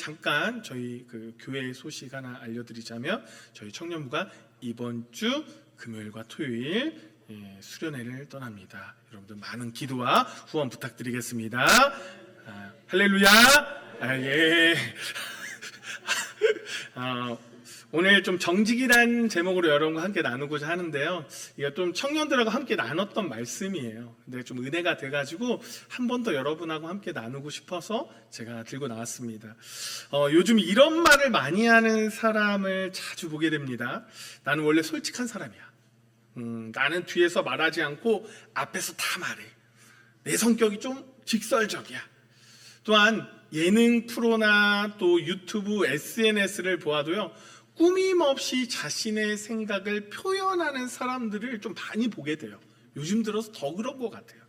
잠깐 저희 그 교회 소식 하나 알려드리자면 저희 청년부가 이번 주 금요일과 토요일 수련회를 떠납니다. 여러분들 많은 기도와 후원 부탁드리겠습니다. 할렐루야. 예. 오늘 좀 정직이란 제목으로 여러분과 함께 나누고자 하는데요. 이거 좀 청년들하고 함께 나눴던 말씀이에요. 근데 좀 은혜가 돼가지고 한 번 더 여러분하고 함께 나누고 싶어서 제가 들고 나왔습니다. 요즘 이런 말을 많이 하는 사람을 자주 보게 됩니다. 나는 원래 솔직한 사람이야. 나는 뒤에서 말하지 않고 앞에서 다 말해. 내 성격이 좀 직설적이야. 또한 예능 프로나 또 유튜브, SNS를 보아도요, 꾸밈없이 자신의 생각을 표현하는 사람들을 좀 많이 보게 돼요. 요즘 들어서 더 그런 것 같아요.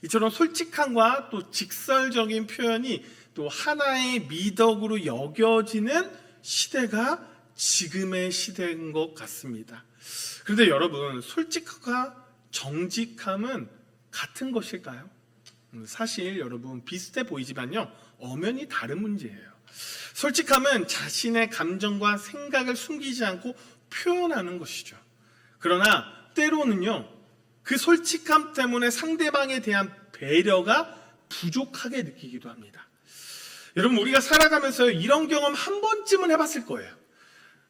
이처럼 솔직함과 또 직설적인 표현이 또 하나의 미덕으로 여겨지는 시대가 지금의 시대인 것 같습니다. 그런데 여러분, 솔직함과 정직함은 같은 것일까요? 사실 여러분 비슷해 보이지만요, 엄연히 다른 문제예요. 솔직함은 자신의 감정과 생각을 숨기지 않고 표현하는 것이죠. 그러나 때로는요, 그 솔직함 때문에 상대방에 대한 배려가 부족하게 느끼기도 합니다. 여러분, 우리가 살아가면서 이런 경험 한 번쯤은 해봤을 거예요.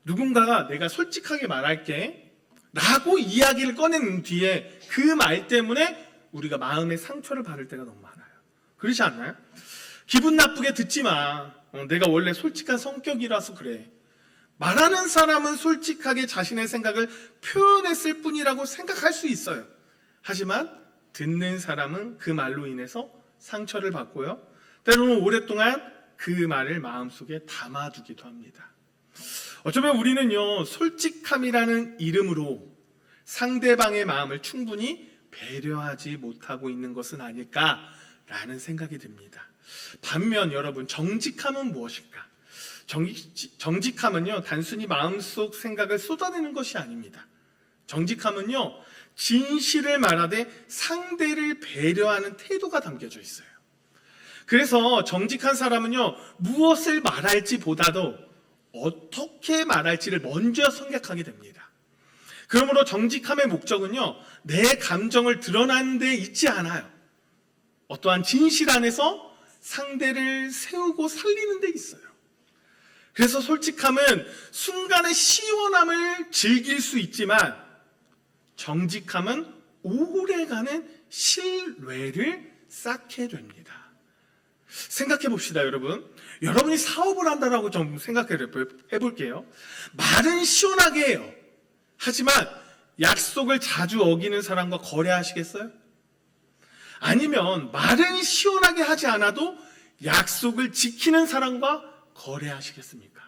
누군가가 내가 솔직하게 말할게 라고 이야기를 꺼낸 뒤에 그 말 때문에 우리가 마음의 상처를 받을 때가 너무 많아요. 그렇지 않나요? 기분 나쁘게 듣지 마. 내가 원래 솔직한 성격이라서 그래. 말하는 사람은 솔직하게 자신의 생각을 표현했을 뿐이라고 생각할 수 있어요. 하지만 듣는 사람은 그 말로 인해서 상처를 받고요, 때로는 오랫동안 그 말을 마음속에 담아두기도 합니다. 어쩌면 우리는요, 솔직함이라는 이름으로 상대방의 마음을 충분히 배려하지 못하고 있는 것은 아닐까라는 생각이 듭니다. 반면 여러분, 정직함은 무엇일까? 정직함은요, 단순히 마음속 생각을 쏟아내는 것이 아닙니다. 정직함은요, 진실을 말하되 상대를 배려하는 태도가 담겨져 있어요. 그래서 정직한 사람은요, 무엇을 말할지 보다도 어떻게 말할지를 먼저 생각하게 됩니다. 그러므로 정직함의 목적은요, 내 감정을 드러나는 데 있지 않아요. 어떠한 진실 안에서 상대를 세우고 살리는 데 있어요. 그래서 솔직함은 순간의 시원함을 즐길 수 있지만 정직함은 오래가는 신뢰를 쌓게 됩니다. 생각해 봅시다, 여러분. 여러분이 사업을 한다라고 좀 생각해 볼게요. 말은 시원하게 해요. 하지만 약속을 자주 어기는 사람과 거래하시겠어요? 아니면 말은 시원하게 하지 않아도 약속을 지키는 사람과 거래하시겠습니까?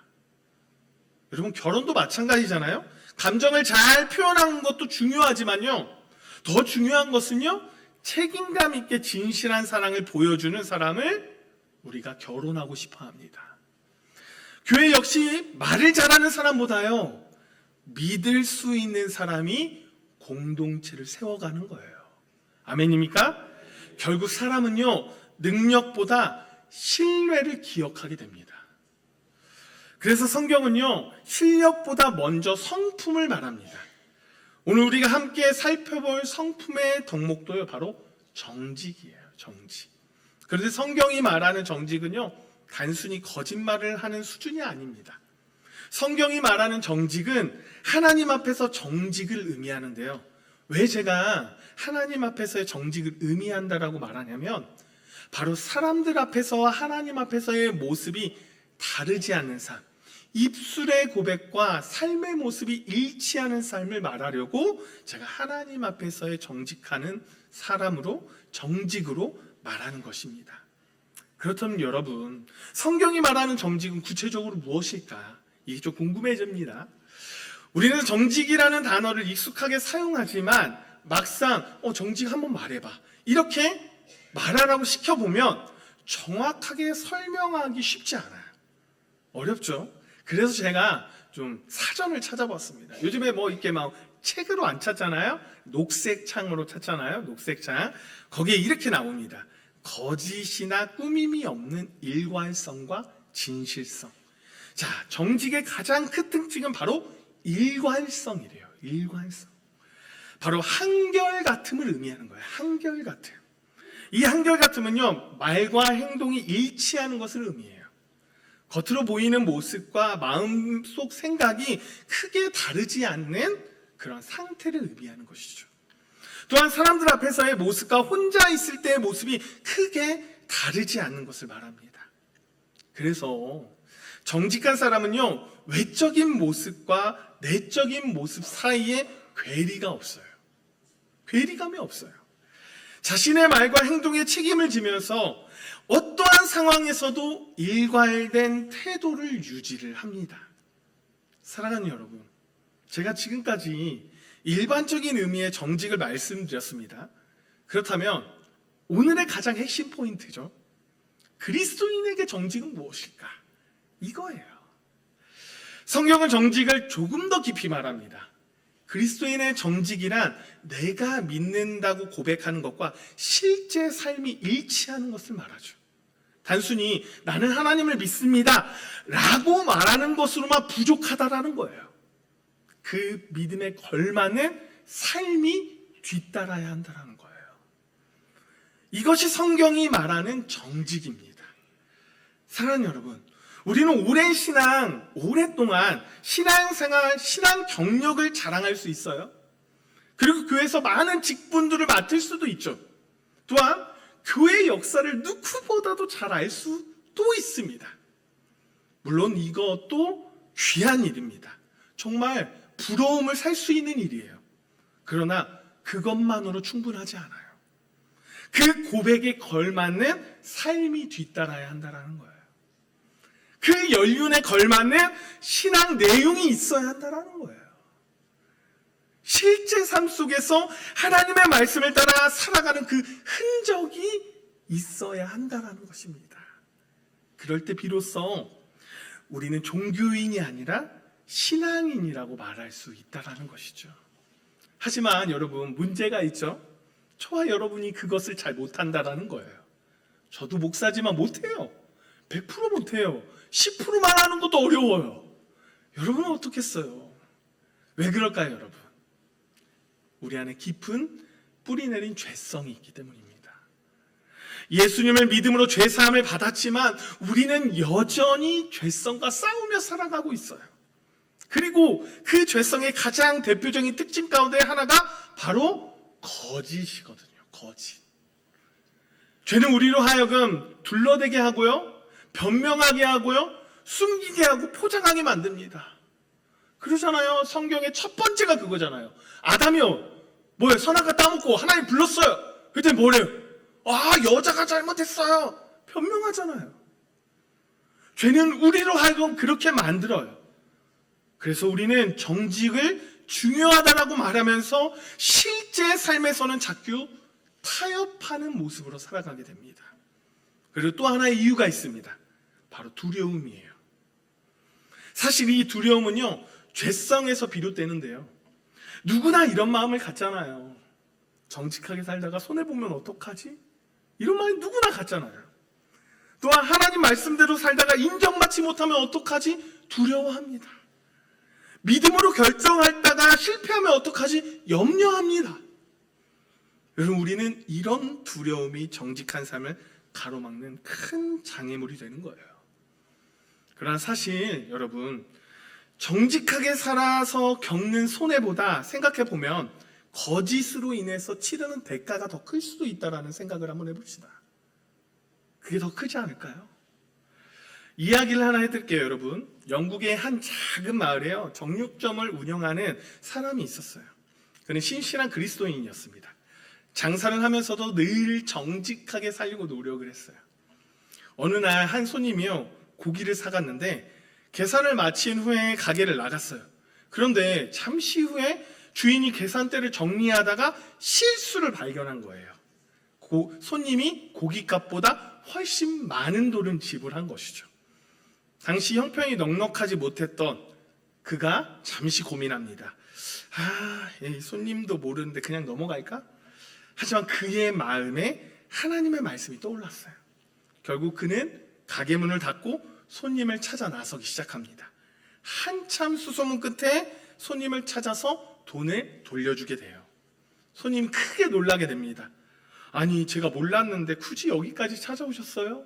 여러분, 결혼도 마찬가지잖아요. 감정을 잘 표현하는 것도 중요하지만요, 더 중요한 것은요, 책임감 있게 진실한 사랑을 보여주는 사람을 우리가 결혼하고 싶어 합니다. 교회 역시 말을 잘하는 사람보다요, 믿을 수 있는 사람이 공동체를 세워가는 거예요. 아멘입니까? 결국 사람은요, 능력보다 신뢰를 기억하게 됩니다. 그래서 성경은요, 실력보다 먼저 성품을 말합니다. 오늘 우리가 함께 살펴볼 성품의 덕목도요, 바로 정직이에요. 정직. 그런데 성경이 말하는 정직은요, 단순히 거짓말을 하는 수준이 아닙니다. 성경이 말하는 정직은 하나님 앞에서 정직을 의미하는데요, 왜 제가 하나님 앞에서의 정직을 의미한다라고 말하냐면, 바로 사람들 앞에서와 하나님 앞에서의 모습이 다르지 않는 삶, 입술의 고백과 삶의 모습이 일치하는 삶을 말하려고 제가 하나님 앞에서의 정직하는 사람으로, 정직으로 말하는 것입니다. 그렇다면 여러분, 성경이 말하는 정직은 구체적으로 무엇일까? 이게 좀 궁금해집니다. 우리는 정직이라는 단어를 익숙하게 사용하지만 막상 정직 한번 말해봐, 이렇게 말하라고 시켜보면 정확하게 설명하기 쉽지 않아요. 어렵죠? 그래서 제가 좀 사전을 찾아봤습니다. 요즘에 뭐 이렇게 막 책으로 안 찾잖아요. 녹색 창으로 찾잖아요. 녹색 창. 거기에 이렇게 나옵니다. 거짓이나 꾸밈이 없는 일관성과 진실성. 자, 정직의 가장 큰 특징은 바로 일관성이래요. 일관성. 바로 한결같음을 의미하는 거예요. 한결같음. 이 한결같음은요, 말과 행동이 일치하는 것을 의미해요. 겉으로 보이는 모습과 마음속 생각이 크게 다르지 않는 그런 상태를 의미하는 것이죠. 또한 사람들 앞에서의 모습과 혼자 있을 때의 모습이 크게 다르지 않는 것을 말합니다. 그래서 정직한 사람은요, 외적인 모습과 내적인 모습 사이에 괴리가 없어요. 괴리감이 없어요. 자신의 말과 행동에 책임을 지면서 어떠한 상황에서도 일관된 태도를 유지를 합니다. 사랑하는 여러분, 제가 지금까지 일반적인 의미의 정직을 말씀드렸습니다. 그렇다면 오늘의 가장 핵심 포인트죠. 그리스도인에게 정직은 무엇일까? 이거예요. 성경은 정직을 조금 더 깊이 말합니다. 그리스도인의 정직이란 내가 믿는다고 고백하는 것과 실제 삶이 일치하는 것을 말하죠. 단순히 나는 하나님을 믿습니다 라고 말하는 것으로만 부족하다라는 거예요. 그 믿음에 걸맞는 삶이 뒤따라야 한다는 거예요. 이것이 성경이 말하는 정직입니다. 사랑하는 여러분, 우리는 오랫동안 신앙생활, 신앙 경력을 자랑할 수 있어요. 그리고 교회에서 많은 직분들을 맡을 수도 있죠. 또한 교회 역사를 누구보다도 잘 알 수도 있습니다. 물론 이것도 귀한 일입니다. 정말 부러움을 살 수 있는 일이에요. 그러나 그것만으로 충분하지 않아요. 그 고백에 걸맞는 삶이 뒤따라야 한다는 거예요. 그 연륜에 걸맞는 신앙 내용이 있어야 한다는 거예요. 실제 삶 속에서 하나님의 말씀을 따라 살아가는 그 흔적이 있어야 한다는 것입니다. 그럴 때 비로소 우리는 종교인이 아니라 신앙인이라고 말할 수 있다는 것이죠. 하지만 여러분, 문제가 있죠. 저와 여러분이 그것을 잘 못한다는 거예요. 저도 목사지만 못해요. 100% 못해요. 10%만 하는 것도 어려워요. 여러분은 어떻겠어요? 왜 그럴까요, 여러분? 우리 안에 깊은 뿌리 내린 죄성이 있기 때문입니다. 예수님을 믿음으로 죄사함을 받았지만 우리는 여전히 죄성과 싸우며 살아가고 있어요. 그리고 그 죄성의 가장 대표적인 특징 가운데 하나가 바로 거짓이거든요. 거짓. 죄는 우리로 하여금 둘러대게 하고요, 변명하게 하고요, 숨기게 하고 포장하게 만듭니다. 그러잖아요. 성경의 첫 번째가 그거잖아요. 아담이요, 뭐예요? 선악과 따먹고 하나님 불렀어요. 그때 뭐래요? 아, 여자가 잘못했어요. 변명하잖아요. 죄는 우리로 하여금 그렇게 만들어요. 그래서 우리는 정직을 중요하다라고 말하면서 실제 삶에서는 자꾸 타협하는 모습으로 살아가게 됩니다. 그리고 또 하나의 이유가 있습니다. 바로 두려움이에요. 사실 이 두려움은요, 죄성에서 비롯되는데요. 누구나 이런 마음을 갖잖아요. 정직하게 살다가 손해보면 어떡하지? 이런 마음이 누구나 갖잖아요. 또한 하나님 말씀대로 살다가 인정받지 못하면 어떡하지? 두려워합니다. 믿음으로 결정했다가 실패하면 어떡하지? 염려합니다. 여러분, 우리는 이런 두려움이 정직한 삶을 가로막는 큰 장애물이 되는 거예요. 그러나 사실 여러분, 정직하게 살아서 겪는 손해보다 생각해보면 거짓으로 인해서 치르는 대가가 더 클 수도 있다는 생각을 한번 해봅시다. 그게 더 크지 않을까요? 이야기를 하나 해드릴게요, 여러분. 영국의 한 작은 마을에요, 정육점을 운영하는 사람이 있었어요. 그는 신실한 그리스도인이었습니다. 장사를 하면서도 늘 정직하게 살려고 노력을 했어요. 어느 날 한 손님이요, 고기를 사갔는데 계산을 마친 후에 가게를 나갔어요. 그런데 잠시 후에 주인이 계산대를 정리하다가 실수를 발견한 거예요. 손님이 고깃값보다 훨씬 많은 돈을 지불한 것이죠. 당시 형편이 넉넉하지 못했던 그가 잠시 고민합니다. 손님도 모르는데 그냥 넘어갈까? 하지만 그의 마음에 하나님의 말씀이 떠올랐어요. 결국 그는 가게 문을 닫고 손님을 찾아 나서기 시작합니다. 한참 수소문 끝에 손님을 찾아서 돈을 돌려주게 돼요. 손님 크게 놀라게 됩니다. 아니, 제가 몰랐는데 굳이 여기까지 찾아오셨어요?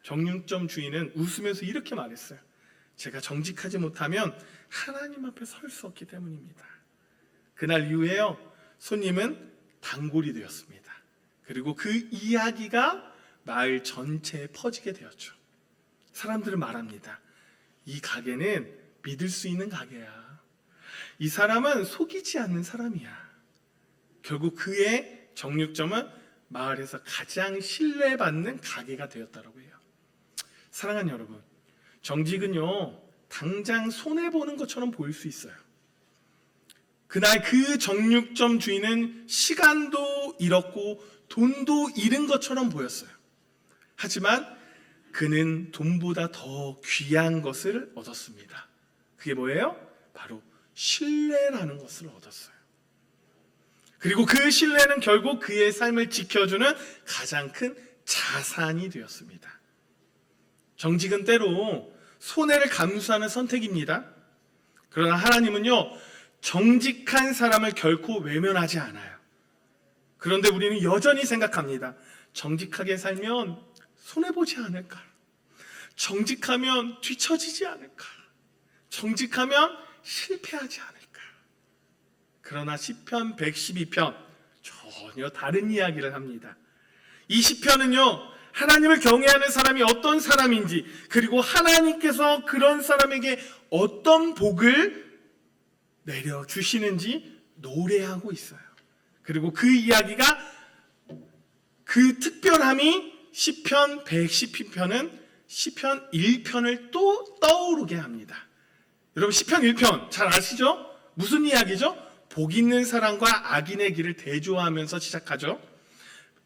정육점 주인은 웃으면서 이렇게 말했어요. 제가 정직하지 못하면 하나님 앞에 설 수 없기 때문입니다. 그날 이후에요, 손님은 단골이 되었습니다. 그리고 그 이야기가 마을 전체에 퍼지게 되었죠. 사람들은 말합니다. 이 가게는 믿을 수 있는 가게야. 이 사람은 속이지 않는 사람이야. 결국 그의 정육점은 마을에서 가장 신뢰받는 가게가 되었다고 해요. 사랑하는 여러분, 정직은요, 당장 손해보는 것처럼 보일 수 있어요. 그날 그 정육점 주인은 시간도 잃었고 돈도 잃은 것처럼 보였어요. 하지만 그는 돈보다 더 귀한 것을 얻었습니다. 그게 뭐예요? 바로 신뢰라는 것을 얻었어요. 그리고 그 신뢰는 결국 그의 삶을 지켜주는 가장 큰 자산이 되었습니다. 정직은 때로 손해를 감수하는 선택입니다. 그러나 하나님은요, 정직한 사람을 결코 외면하지 않아요. 그런데 우리는 여전히 생각합니다. 정직하게 살면 손해보지 않을까? 정직하면 뒤처지지 않을까? 정직하면 실패하지 않을까? 그러나 시편 112편 전혀 다른 이야기를 합니다. 이 시편은요, 하나님을 경외하는 사람이 어떤 사람인지, 그리고 하나님께서 그런 사람에게 어떤 복을 내려주시는지 노래하고 있어요. 그리고 그 이야기가, 그 특별함이 시편 112편은 시편 1편을 또 떠오르게 합니다. 여러분, 시편 1편 잘 아시죠? 무슨 이야기죠? 복 있는 사람과 악인의 길을 대조하면서 시작하죠.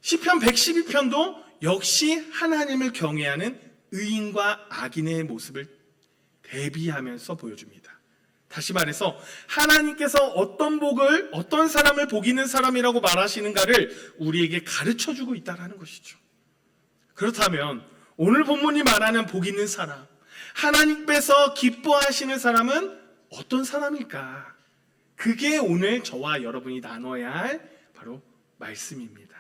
시편 112편도 역시 하나님을 경외하는 의인과 악인의 모습을 대비하면서 보여줍니다. 다시 말해서 하나님께서 어떤 복을, 어떤 사람을 복 있는 사람이라고 말하시는가를 우리에게 가르쳐주고 있다는 것이죠. 그렇다면 오늘 본문이 말하는 복 있는 사람, 하나님께서 기뻐하시는 사람은 어떤 사람일까? 그게 오늘 저와 여러분이 나눠야 할 바로 말씀입니다.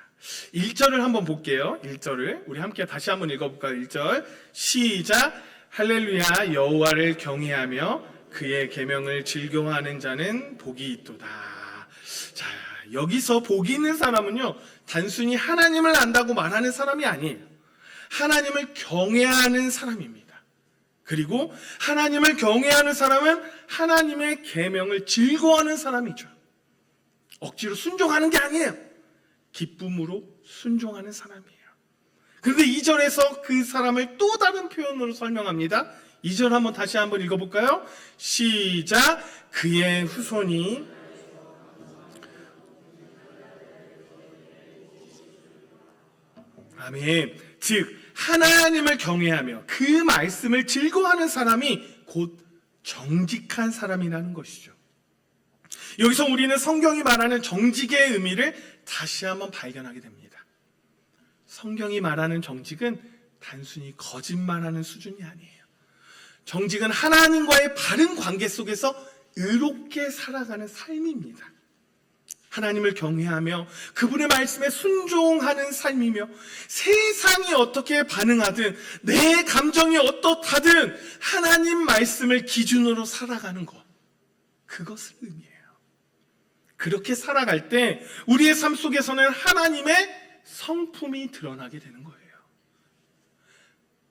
1절을 한번 볼게요. 1절을 우리 함께 다시 한번 읽어볼까요? 1절 시작. 할렐루야, 여호와를 경외하며 그의 계명을 즐거워하는 자는 복이 있도다. 자, 여기서 복이 있는 사람은요, 단순히 하나님을 안다고 말하는 사람이 아니에요. 하나님을 경외하는 사람입니다. 그리고 하나님을 경외하는 사람은 하나님의 계명을 즐거워하는 사람이죠. 억지로 순종하는 게 아니에요. 기쁨으로 순종하는 사람이에요. 그런데 2절에서 그 사람을 또 다른 표현으로 설명합니다. 2절 한번 다시 한번 읽어볼까요? 시작. 그의 후손이 아멘. 즉 하나님을 경외하며 그 말씀을 즐거워하는 사람이 곧 정직한 사람이라는 것이죠. 여기서 우리는 성경이 말하는 정직의 의미를 다시 한번 발견하게 됩니다. 성경이 말하는 정직은 단순히 거짓말하는 수준이 아니에요. 정직은 하나님과의 바른 관계 속에서 의롭게 살아가는 삶입니다. 하나님을 경외하며 그분의 말씀에 순종하는 삶이며 세상이 어떻게 반응하든 내 감정이 어떻다든 하나님 말씀을 기준으로 살아가는 것, 그것을 의미해요. 그렇게 살아갈 때 우리의 삶 속에서는 하나님의 성품이 드러나게 되는 거예요.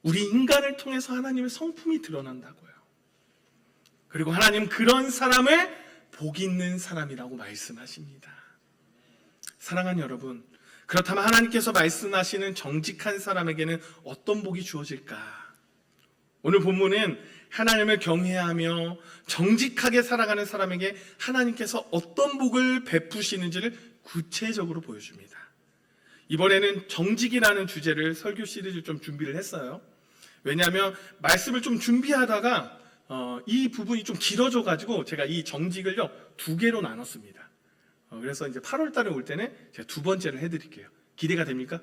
우리 인간을 통해서 하나님의 성품이 드러난다고요. 그리고 하나님 그런 사람을 복 있는 사람이라고 말씀하십니다. 사랑하는 여러분, 그렇다면 하나님께서 말씀하시는 정직한 사람에게는 어떤 복이 주어질까? 오늘 본문은 하나님을 경외하며 정직하게 살아가는 사람에게 하나님께서 어떤 복을 베푸시는지를 구체적으로 보여줍니다. 이번에는 정직이라는 주제를 설교 시리즈 좀 준비를 했어요. 왜냐하면 말씀을 좀 준비하다가 이 부분이 좀 길어져가지고 제가 이 정직을요 2개로 나눴습니다. 그래서 이제 8월 달에 올 때는 제가 2번째를 해드릴게요. 기대가 됩니까?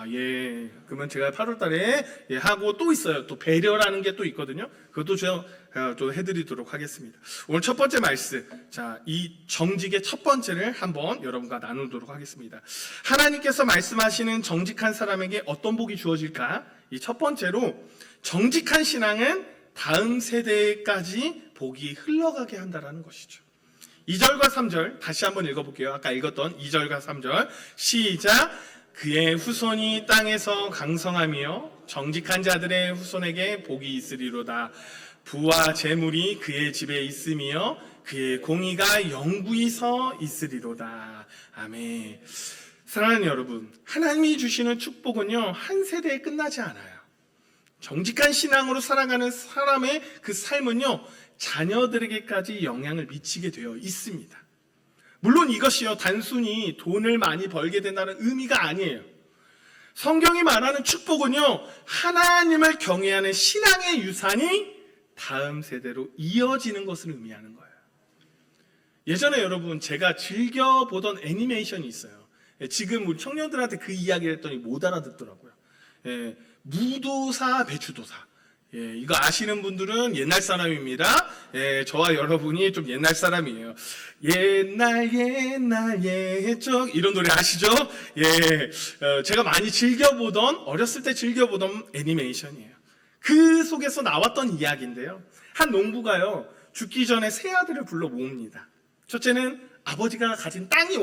예. 그러면 제가 8월 달에 하고 또 있어요. 또 배려라는 게 또 있거든요. 그것도 제가 또 해드리도록 하겠습니다. 오늘 첫 번째 말씀. 자, 이 정직의 첫 번째를 한번 여러분과 나누도록 하겠습니다. 하나님께서 말씀하시는 정직한 사람에게 어떤 복이 주어질까? 이 첫 번째로 정직한 신앙은 다음 세대까지 복이 흘러가게 한다라는 것이죠. 2절과 3절 다시 한번 읽어볼게요. 아까 읽었던 2절과 3절 시작. 그의 후손이 땅에서 강성하며 정직한 자들의 후손에게 복이 있으리로다. 부와 재물이 그의 집에 있으며 그의 공의가 영구히 서 있으리로다. 아멘. 사랑하는 여러분, 하나님이 주시는 축복은요 한 세대에 끝나지 않아요. 정직한 신앙으로 살아가는 사람의 그 삶은요 자녀들에게까지 영향을 미치게 되어 있습니다. 물론 이것이요 단순히 돈을 많이 벌게 된다는 의미가 아니에요. 성경이 말하는 축복은요 하나님을 경외하는 신앙의 유산이 다음 세대로 이어지는 것을 의미하는 거예요. 예전에 여러분 제가 즐겨보던 애니메이션이 있어요. 지금 우리 청년들한테 그 이야기를 했더니 못 알아듣더라고요. 무도사 배추도사. 이거 아시는 분들은 옛날 사람입니다. 저와 여러분이 좀 옛날 사람이에요. 옛날 옛적 이런 노래 아시죠? 제가 많이 어렸을 때 즐겨보던 애니메이션이에요. 그 속에서 나왔던 이야기인데요. 한 농부가요 죽기 전에 세 아들을 불러 모읍니다. 첫째는 아버지가 가진 땅을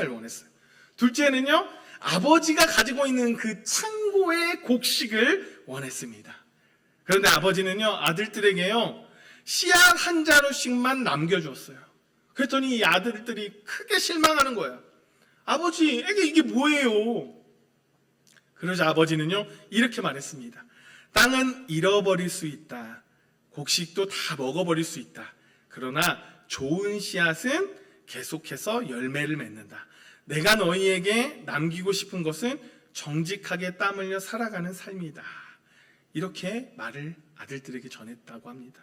원했어요. 둘째는요 아버지가 가지고 있는 그 창고의 곡식을 원했습니다. 그런데 아버지는요 아들들에게요 씨앗 한 자루씩만 남겨주었어요. 그랬더니 이 아들들이 크게 실망하는 거예요. 아버지에게 이게 뭐예요? 그러자 아버지는요 이렇게 말했습니다. 땅은 잃어버릴 수 있다. 곡식도 다 먹어버릴 수 있다. 그러나 좋은 씨앗은 계속해서 열매를 맺는다. 내가 너희에게 남기고 싶은 것은 정직하게 땀 흘려 살아가는 삶이다. 이렇게 말을 아들들에게 전했다고 합니다.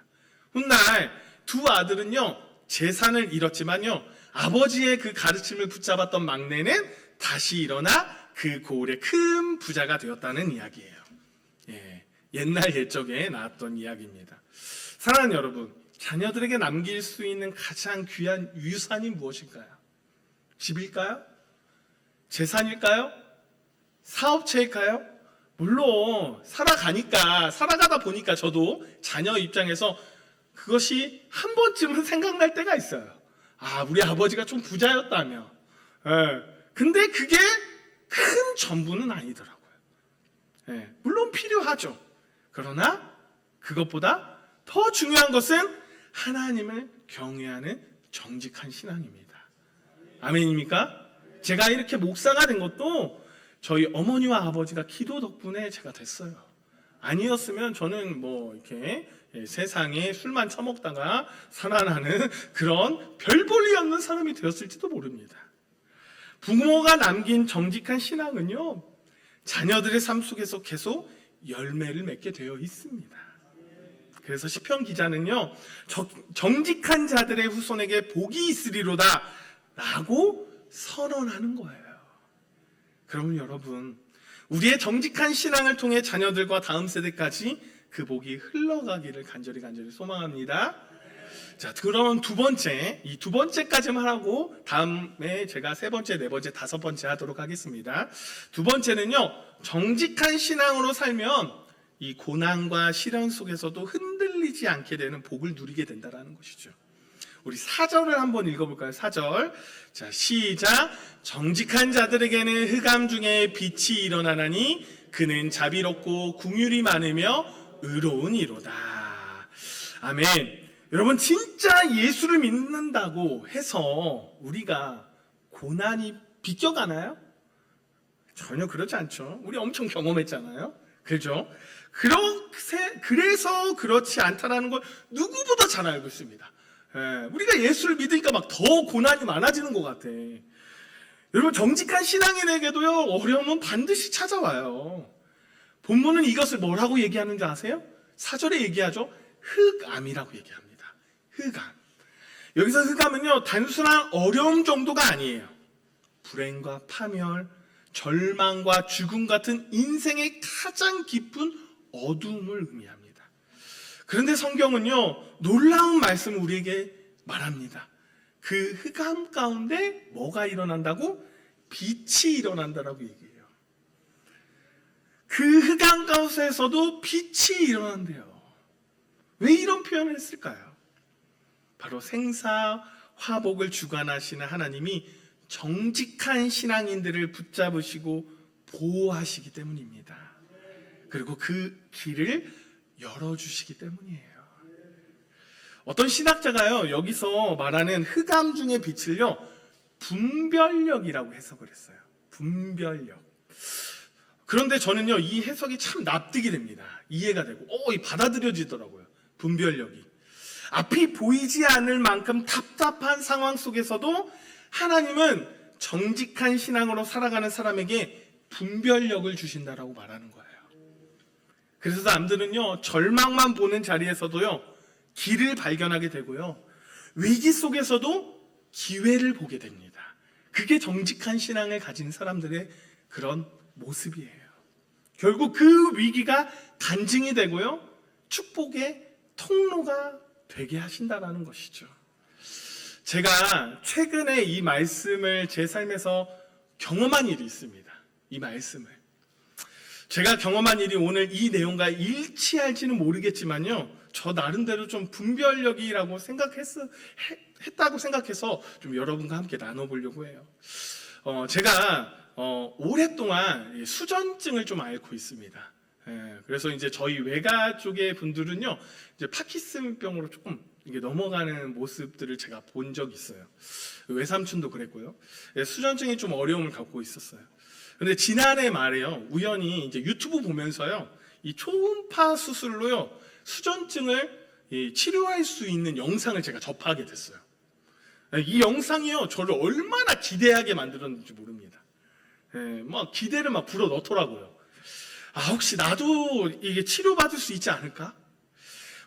훗날 두 아들은요 재산을 잃었지만요 아버지의 그 가르침을 붙잡았던 막내는 다시 일어나 그 고을의 큰 부자가 되었다는 이야기예요. 옛날 옛적에 나왔던 이야기입니다. 사랑하는 여러분, 자녀들에게 남길 수 있는 가장 귀한 유산이 무엇일까요? 집일까요? 재산일까요? 사업체일까요? 물론 살아가다 보니까 저도 자녀 입장에서 그것이 한 번쯤은 생각날 때가 있어요. 우리 아버지가 좀 부자였다며. 근데 그게 큰 전부는 아니더라고요. 물론 필요하죠. 그러나 그것보다 더 중요한 것은 하나님을 경외하는 정직한 신앙입니다. 아멘입니까? 제가 이렇게 목사가 된 것도 저희 어머니와 아버지가 기도 덕분에 제가 됐어요. 아니었으면 저는 이렇게 세상에 술만 처먹다가 살아나는 그런 별 볼일 없는 사람이 되었을지도 모릅니다. 부모가 남긴 정직한 신앙은요 자녀들의 삶 속에서 계속 열매를 맺게 되어 있습니다. 그래서 시편 기자는요 정직한 자들의 후손에게 복이 있으리로다 라고 선언하는 거예요. 그러면 여러분 우리의 정직한 신앙을 통해 자녀들과 다음 세대까지 그 복이 흘러가기를 간절히 소망합니다. 자, 그럼 이 두 번째까지만 하고 다음에 제가 세 번째, 네 번째, 다섯 번째 하도록 하겠습니다. 두 번째는요 정직한 신앙으로 살면 이 고난과 시련 속에서도 흔들리지 않게 되는 복을 누리게 된다는 것이죠. 우리 4절을 한번 읽어볼까요? 4절. 자, 시작. 정직한 자들에게는 흑암 중에 빛이 일어나나니 그는 자비롭고 긍휼이 많으며 의로우니로다. 아멘. 여러분 진짜 예수를 믿는다고 해서 우리가 고난이 비껴가나요? 전혀 그렇지 않죠. 우리 엄청 경험했잖아요. 그렇죠? 그래서 그렇지 않다라는 걸 누구보다 잘 알고 있습니다. 우리가 예수를 믿으니까 막 더 고난이 많아지는 것 같아. 여러분 정직한 신앙인에게도요 어려움은 반드시 찾아와요. 본문은 이것을 뭐라고 얘기하는 줄 아세요? 4절에 얘기하죠. 흑암이라고 얘기합니다. 흑암. 여기서 흑암은요 단순한 어려움 정도가 아니에요. 불행과 파멸, 절망과 죽음 같은 인생의 가장 깊은 어두움을 의미합니다. 그런데 성경은요, 놀라운 말씀을 우리에게 말합니다. 그 흑암 가운데 뭐가 일어난다고? 빛이 일어난다라고 얘기해요. 그 흑암 가운데서도 빛이 일어난대요. 왜 이런 표현을 했을까요? 바로 생사화복을 주관하시는 하나님이 정직한 신앙인들을 붙잡으시고 보호하시기 때문입니다. 그리고 그 길을 열어주시기 때문이에요. 어떤 신학자가요, 여기서 말하는 흑암 중의 빛을요, 분별력이라고 해석을 했어요. 분별력. 그런데 저는요, 이 해석이 참 납득이 됩니다. 이해가 되고, 받아들여지더라고요. 분별력이. 앞이 보이지 않을 만큼 답답한 상황 속에서도 하나님은 정직한 신앙으로 살아가는 사람에게 분별력을 주신다라고 말하는 거예요. 그래서 남들은요, 절망만 보는 자리에서도요, 길을 발견하게 되고요, 위기 속에서도 기회를 보게 됩니다. 그게 정직한 신앙을 가진 사람들의 그런 모습이에요. 결국 그 위기가 간증이 되고요, 축복의 통로가 되게 하신다라는 것이죠. 제가 최근에 이 말씀을 제 삶에서 경험한 일이 있습니다. 이 말씀을. 제가 경험한 일이 오늘 이 내용과 일치할지는 모르겠지만요, 저 나름대로 좀 분별력이라고 했다고 생각해서 좀 여러분과 함께 나눠보려고 해요. 제가 오랫동안 수전증을 좀 앓고 있습니다. 그래서 이제 저희 외가 쪽의 분들은요, 이제 파킨슨병으로 조금 이게 넘어가는 모습들을 제가 본 적이 있어요. 외삼촌도 그랬고요. 수전증이 좀 어려움을 갖고 있었어요. 근데 지난해 말에요, 우연히 이제 유튜브 보면서요, 이 초음파 수술로요, 수전증을 치료할 수 있는 영상을 제가 접하게 됐어요. 이 영상이요, 저를 얼마나 기대하게 만들었는지 모릅니다. 막 기대를 막 불어 넣더라고요. 혹시 나도 이게 치료받을 수 있지 않을까?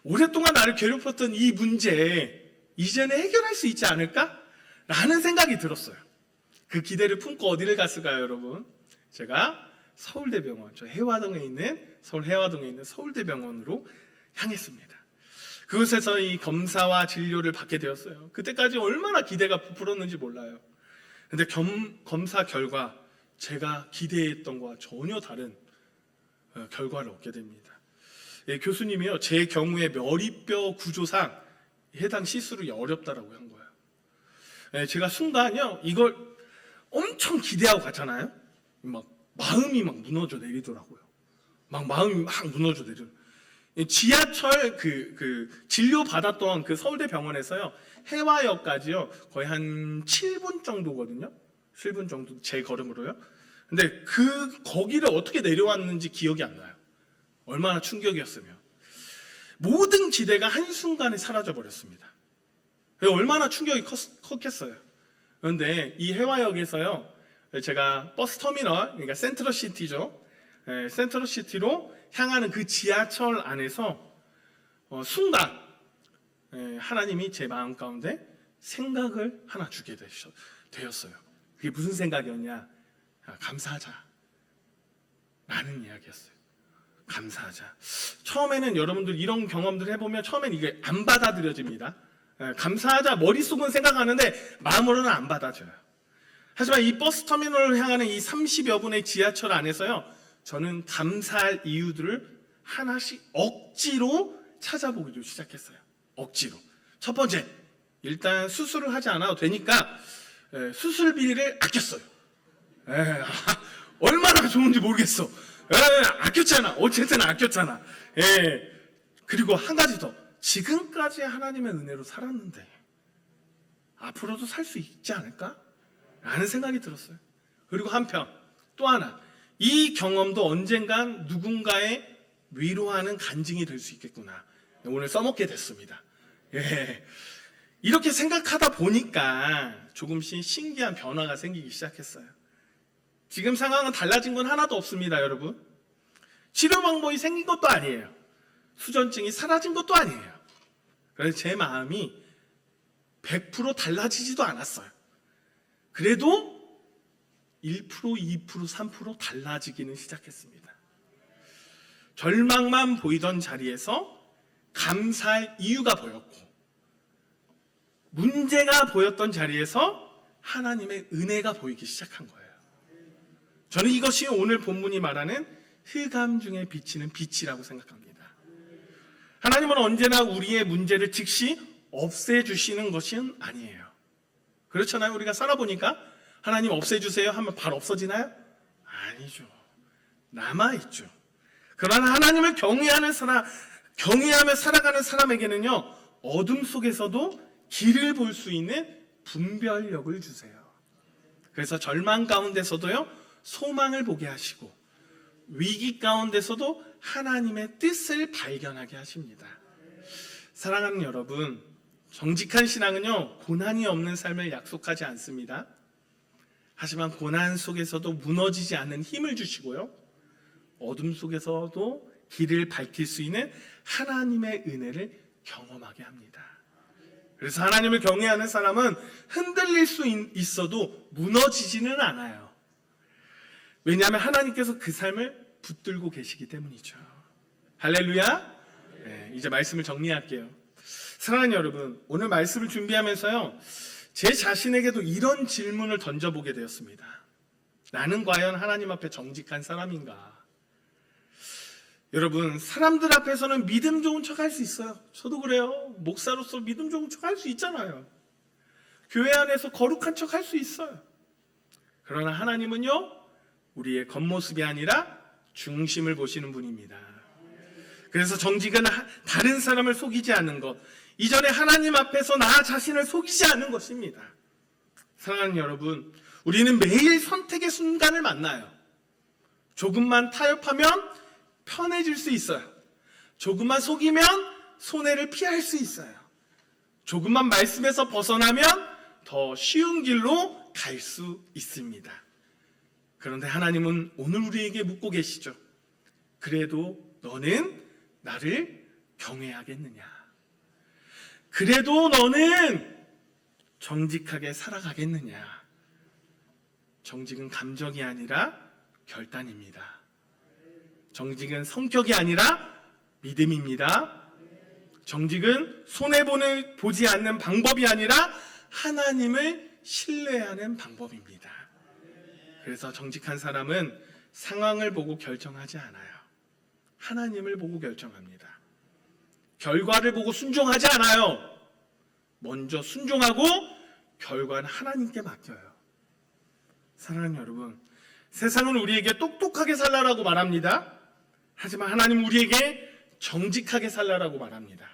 오랫동안 나를 괴롭혔던 이 문제, 이제는 해결할 수 있지 않을까? 라는 생각이 들었어요. 그 기대를 품고 어디를 갔을까요, 여러분? 제가 서울대병원, 서울 해화동에 있는 서울대병원으로 향했습니다. 그곳에서 이 검사와 진료를 받게 되었어요. 그때까지 얼마나 기대가 부풀었는지 몰라요. 근데 검사 결과 제가 기대했던 것과 전혀 다른 결과를 얻게 됩니다. 교수님이요, 제 경우에 머리뼈 구조상 해당 시술이 어렵다라고 한 거예요. 제가 순간요, 이걸 엄청 기대하고 갔잖아요. 막 마음이 막 무너져 내리더라고요. 마음이 막 무너져 내려. 지하철 진료 받았던 그 서울대병원에서요, 해화역까지요, 거의 한 7분 정도거든요. 7분 정도 제 걸음으로요. 근데 거기를 어떻게 내려왔는지 기억이 안 나요. 얼마나 충격이었으면. 모든 기대가 한순간에 사라져 버렸습니다. 얼마나 충격이 컸겠어요. 그런데 이 해화역에서요, 제가 버스 터미널, 그러니까 센트럴시티죠. 센트럴시티로 향하는 그 지하철 안에서 순간 하나님이 제 마음 가운데 생각을 하나 주게 되었어요. 그게 무슨 생각이었냐? 감사하자 라는 이야기였어요. 감사하자. 처음에는 여러분들 이런 경험들 해보면 처음엔 이게 안 받아들여집니다. 감사하자 머릿속은 생각하는데 마음으로는 안 받아줘요. 하지만 이 버스 터미널을 향하는 이 30여 분의 지하철 안에서요, 저는 감사할 이유들을 하나씩 억지로 찾아보기로 시작했어요. 억지로. 첫 번째, 일단 수술을 하지 않아도 되니까 수술비를 아꼈어요. 얼마나 좋은지 모르겠어. 아꼈잖아. 어쨌든 아꼈잖아. 그리고 한 가지 더. 지금까지 하나님의 은혜로 살았는데 앞으로도 살 수 있지 않을까? 라는 생각이 들었어요. 그리고 한편 또 하나, 이 경험도 언젠간 누군가의 위로하는 간증이 될 수 있겠구나. 오늘 써먹게 됐습니다. 이렇게 생각하다 보니까 조금씩 신기한 변화가 생기기 시작했어요. 지금 상황은 달라진 건 하나도 없습니다, 여러분. 치료 방법이 생긴 것도 아니에요. 수전증이 사라진 것도 아니에요. 그래서 제 마음이 100% 달라지지도 않았어요. 그래도 1%, 2%, 3% 달라지기는 시작했습니다. 절망만 보이던 자리에서 감사할 이유가 보였고, 문제가 보였던 자리에서 하나님의 은혜가 보이기 시작한 거예요. 저는 이것이 오늘 본문이 말하는 흑암 중에 비치는 빛이라고 생각합니다. 하나님은 언제나 우리의 문제를 즉시 없애주시는 것은 아니에요. 그렇잖아요. 우리가 살아보니까 하나님 없애주세요 하면 바로 없어지나요? 아니죠. 남아있죠. 그러나 하나님을 경외하며 살아가는 사람에게는요, 어둠 속에서도 길을 볼 수 있는 분별력을 주세요. 그래서 절망 가운데서도요, 소망을 보게 하시고, 위기 가운데서도 하나님의 뜻을 발견하게 하십니다. 사랑하는 여러분, 정직한 신앙은요, 고난이 없는 삶을 약속하지 않습니다. 하지만 고난 속에서도 무너지지 않는 힘을 주시고요, 어둠 속에서도 길을 밝힐 수 있는 하나님의 은혜를 경험하게 합니다. 그래서 하나님을 경외하는 사람은 흔들릴 수 있어도 무너지지는 않아요. 왜냐하면 하나님께서 그 삶을 붙들고 계시기 때문이죠. 할렐루야. 네, 이제 말씀을 정리할게요. 사랑하는 여러분, 오늘 말씀을 준비하면서요, 제 자신에게도 이런 질문을 던져보게 되었습니다. 나는 과연 하나님 앞에 정직한 사람인가? 여러분, 사람들 앞에서는 믿음 좋은 척 할 수 있어요. 저도 그래요. 목사로서 믿음 좋은 척 할 수 있잖아요. 교회 안에서 거룩한 척 할 수 있어요. 그러나 하나님은요, 우리의 겉모습이 아니라 중심을 보시는 분입니다. 그래서 정직은 다른 사람을 속이지 않는 것, 이전에 하나님 앞에서 나 자신을 속이지 않는 것입니다. 사랑하는 여러분, 우리는 매일 선택의 순간을 만나요. 조금만 타협하면 편해질 수 있어요. 조금만 속이면 손해를 피할 수 있어요. 조금만 말씀에서 벗어나면 더 쉬운 길로 갈 수 있습니다. 그런데 하나님은 오늘 우리에게 묻고 계시죠. 그래도 너는 나를 경외하겠느냐? 그래도 너는 정직하게 살아가겠느냐? 정직은 감정이 아니라 결단입니다. 정직은 성격이 아니라 믿음입니다. 정직은 손해보는 보지 않는 방법이 아니라 하나님을 신뢰하는 방법입니다. 그래서 정직한 사람은 상황을 보고 결정하지 않아요. 하나님을 보고 결정합니다. 결과를 보고 순종하지 않아요. 먼저 순종하고 결과는 하나님께 맡겨요. 사랑하는 여러분, 세상은 우리에게 똑똑하게 살라라고 말합니다. 하지만 하나님은 우리에게 정직하게 살라라고 말합니다.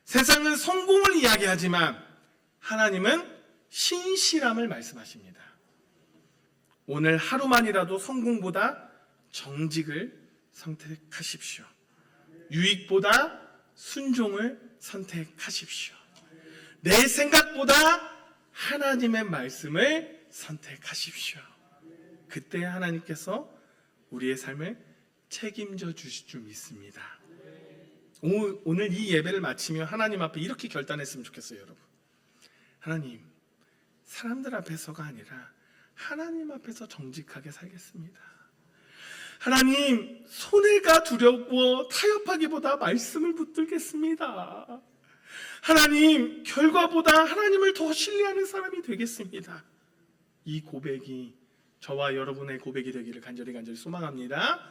세상은 성공을 이야기하지만 하나님은 신실함을 말씀하십니다. 오늘 하루만이라도 성공보다 정직을 선택하십시오. 유익보다 순종을 선택하십시오. 내 생각보다 하나님의 말씀을 선택하십시오. 그때 하나님께서 우리의 삶을 책임져 주실 줄 믿습니다. 오늘 이 예배를 마치며 하나님 앞에 이렇게 결단했으면 좋겠어요, 여러분. 하나님, 사람들 앞에서가 아니라 하나님 앞에서 정직하게 살겠습니다. 하나님, 손해가 두렵고 타협하기보다 말씀을 붙들겠습니다. 하나님, 결과보다 하나님을 더 신뢰하는 사람이 되겠습니다. 이 고백이 저와 여러분의 고백이 되기를 간절히 소망합니다.